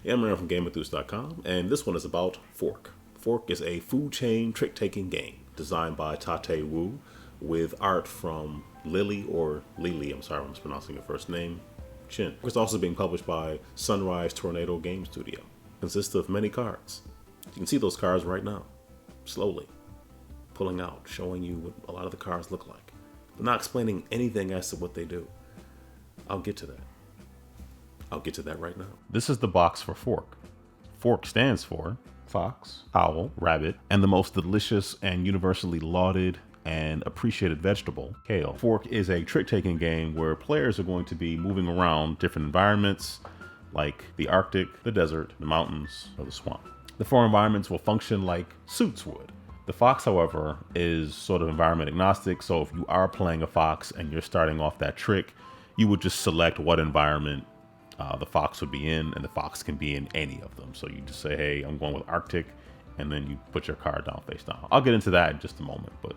Yeah, I'm Aaron from GameEnthus.com, and this one is about Fork. Fork is a food chain trick-taking game designed by Tate Wu with art from Lili, I'm sorry if I'm mispronouncing your first name, Chin. It's also being published by Sunrise Tornado Game Studio. It consists of many cards. You can see those cards right now, slowly pulling out, showing you what a lot of the cards look like, but not explaining anything as to what they do. I'll get to that. I'll get to that right now. This is the box for Fork. Fork stands for fox, owl, rabbit, and the most delicious and universally lauded and appreciated vegetable, kale. Fork is a trick-taking game where players are going to be moving around different environments like the Arctic, the desert, the mountains, or the swamp. The four environments will function like suits would. The fox, however, is sort of environment agnostic, so if you are playing a fox and you're starting off that trick, you would just select what environment the fox would be in, and the fox can be in any of them. So you just say, hey, I'm going with Arctic, and then you put your card down face down. I'll get into that in just a moment, but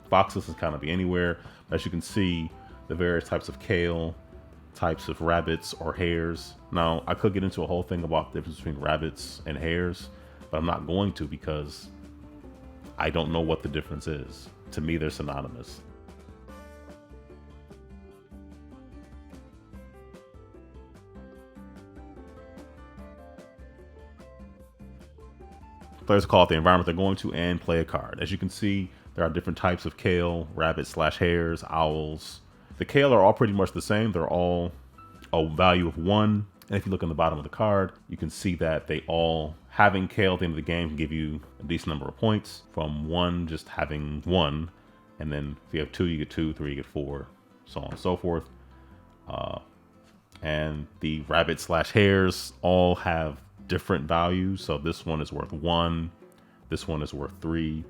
foxes can kind of be anywhere. As you can see, the various types of kale, types of rabbits or hares. Now, I could get into a whole thing about the difference between rabbits and hares, but I'm not going to because I don't know what the difference is. To me, they're synonymous. Players call it the environment they're going to and play a card. As you can see, there are different types of kale, rabbits/hares, owls. The kale are all pretty much the same. They're all a value of 1. And if you look on the bottom of the card, you can see that they all, having kale at the end of the game, can give you a decent number of points. From 1, just having 1. And then if you have 2, you get 2, 3, you get 4, so on and so forth. And the rabbit/hares all have different values. So this one is worth 1. This one is worth 3,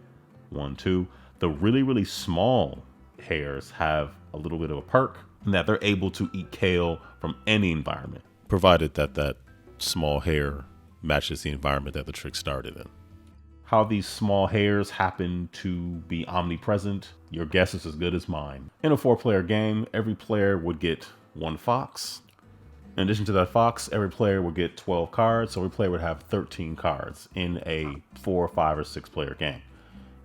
1, 2. The really, really small hares have a little bit of a perk in that they're able to eat kale from any environment, provided that that small hare matches the environment that the trick started in. How these small hares happen to be omnipresent, your guess is as good as mine. In a 4-player game, every player would get 1 fox. In addition to that fox, every player would get 12 cards, so every player would have 13 cards in a 4, 5, or 6-player game.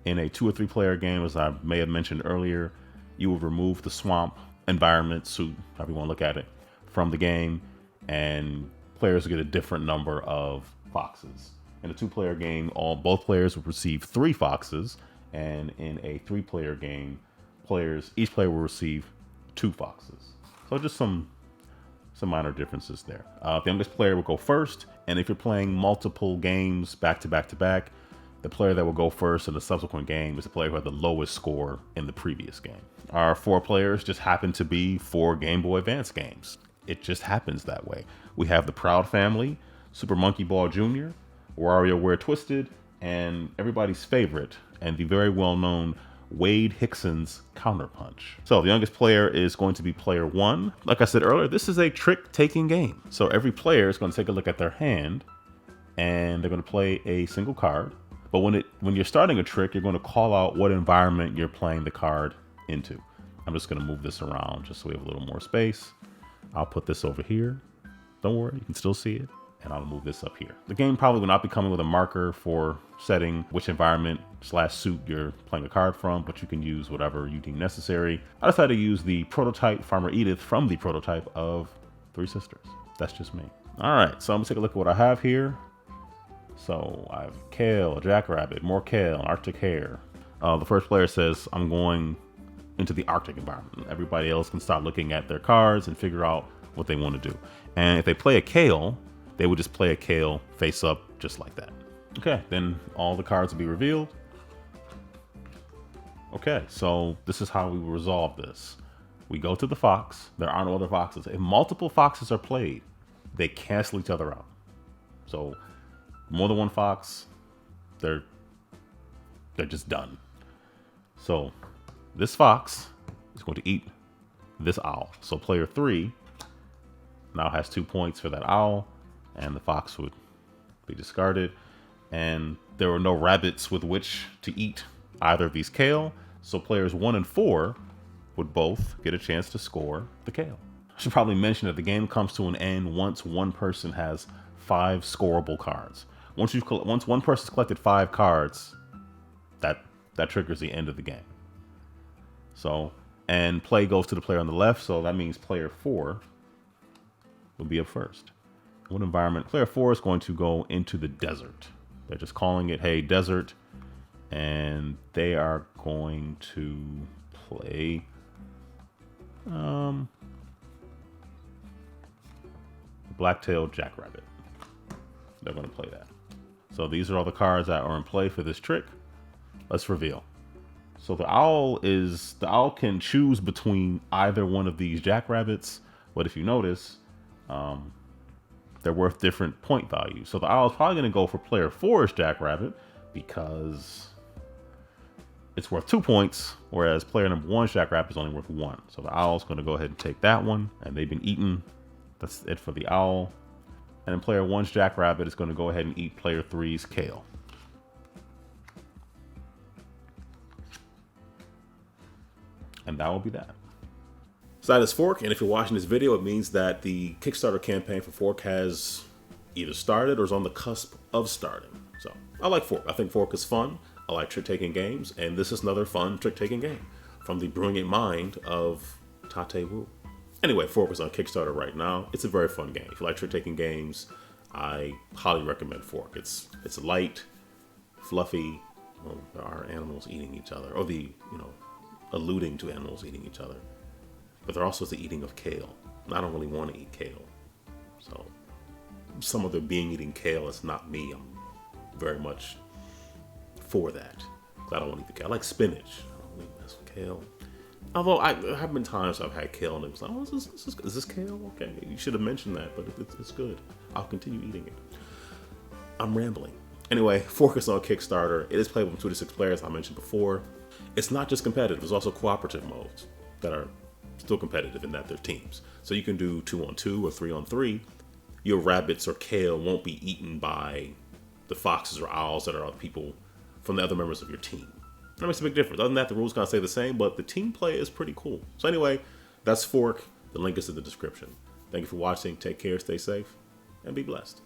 In a 2 or 3-player game, as I may have mentioned earlier, you would remove the swamp environment, suit, however you want to look at it, from the game, and players would get a different number of foxes. In a 2-player game, both players would receive 3 foxes, and in a 3-player game, each player will receive 2 foxes. So just some minor differences there. The youngest player will go first, and if you're playing multiple games back to back to back, the player that will go first in the subsequent game is the player who had the lowest score in the previous game. Our 4 players just happen to be 4 Game Boy Advance games. It just happens that way. We have the Proud Family, Super Monkey Ball Jr., WarioWare Twisted, and everybody's favorite, and the very well-known Wade Hickson's Counterpunch. So the youngest player is going to be player 1. Like I said earlier, this is a trick-taking game. So every player is going to take a look at their hand, and they're going to play a single card. But when you're starting a trick, you're going to call out what environment you're playing the card into. I'm just going to move this around just so we have a little more space. I'll put this over here. Don't worry, you can still see it. And I'll move this up here. The game probably will not be coming with a marker for setting which environment/suit you're playing a card from, but you can use whatever you deem necessary. I decided to use the prototype Farmer Edith from the prototype of Three Sisters. That's just me. All right, so I'm gonna take a look at what I have here. So I have kale, a jackrabbit, more kale, an Arctic hare. The first player says, I'm going into the Arctic environment. Everybody else can start looking at their cards and figure out what they want to do. And if they play a kale, they would just play a kale face up just like that. Okay, then all the cards will be revealed. Okay, so this is how we will resolve this. We go to the fox. There are no other foxes. If multiple foxes are played, they cancel each other out. So more than 1 fox, they're just done. So this fox is going to eat this owl. So player 3 now has 2 points for that owl, and the fox would be discarded. And there were no rabbits with which to eat either of these kale, so players 1 and 4 would both get a chance to score the kale. I should probably mention that the game comes to an end once one person has 5 scoreable cards. Once one person's collected 5 cards, that triggers the end of the game. So, and play goes to the player on the left, so that means player 4 will be up first. What environment? Player 4 is going to go into the desert. They're just calling it, hey, desert. And they are going to play Black-tailed Jackrabbit. They're going to play that. So these are all the cards that are in play for this trick. Let's reveal. So the owl can choose between either one of these jackrabbits, but if you notice, they're worth different point values. So the owl is probably going to go for player 4's jackrabbit because it's worth 2 points, whereas player number 1's jackrabbit is only worth 1. So the owl's going to go ahead and take that one, and they've been eaten. That's it for the owl. And then player 1's jackrabbit is going to go ahead and eat player 3's kale. And that will be that. So that is Fork, and if you're watching this video, it means that the Kickstarter campaign for Fork has either started or is on the cusp of starting. So I like Fork. I think Fork is fun. I like trick-taking games, and this is another fun trick-taking game from the brilliant mind of Tate Wu. Anyway, Fork is on Kickstarter right now. It's a very fun game. If you like trick-taking games, I highly recommend Fork. It's light, fluffy. Well, there are animals eating each other, or alluding to animals eating each other. But there also is the eating of kale. And I don't really want to eat kale. So some of the being eating kale is not me. I'm very much for that. I don't want to eat the kale. I like spinach. I don't really mess with kale. Although there have been times I've had kale and it was like, oh, is this kale? Okay, you should have mentioned that, but it's good. I'll continue eating it. I'm rambling. Anyway, Fork is on Kickstarter. It is playable with 2 to 6 players, I mentioned before. It's not just competitive. There's also cooperative modes that are still competitive in that they're teams. So you can do 2-on-2 or 3-on-3. Your rabbits or kale won't be eaten by the foxes or owls that are people from the other members of your team. That makes a big difference. Other than that, the rules kind of stay the same, but the team play is pretty cool. So anyway, that's Fork. The link is in the description. Thank you for watching. Take care, stay safe, and be blessed.